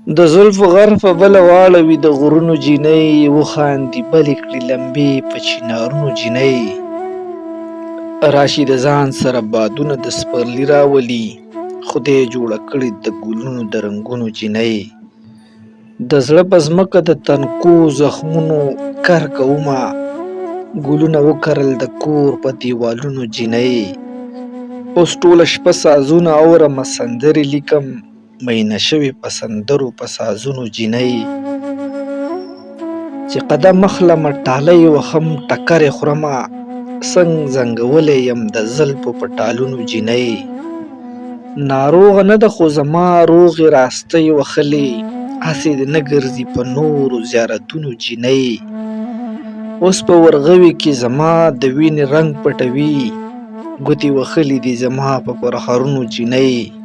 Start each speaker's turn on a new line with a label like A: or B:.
A: د زلفو غرفه بله واړوي د غرونو جینۍ، وخاندي بلې کړي لمبې په چنارونو جینۍ. راشي د ځان سره بادونه د سپرلي راولي، خدای جوړه کړې د ګلونو د رنګونو جینۍ. د زړه په ځمکه د تنکو زخمونو کر کومه، ګلونه وکرل د کور په دیوالونو جینۍ. اوس ټوله شپه سازونه اورمه سندرې لیکم، میینه شوې په سندرو په سازونو جینۍ. چې قدم اخلمه ټالۍ وهم ټکرې خورمه، څنګ زنګولی یم د زلفو په ټالونو جینۍ. ناروغه نه ده خو زما روغې راستۍ وهلې، هسې دې نه ګرځي په نورو زیارتونو جینۍ. اوس په ورغوي کې زما د وینې رنګ پټوي، ګوتې وهلې دي زما په پرهرونو جینۍ.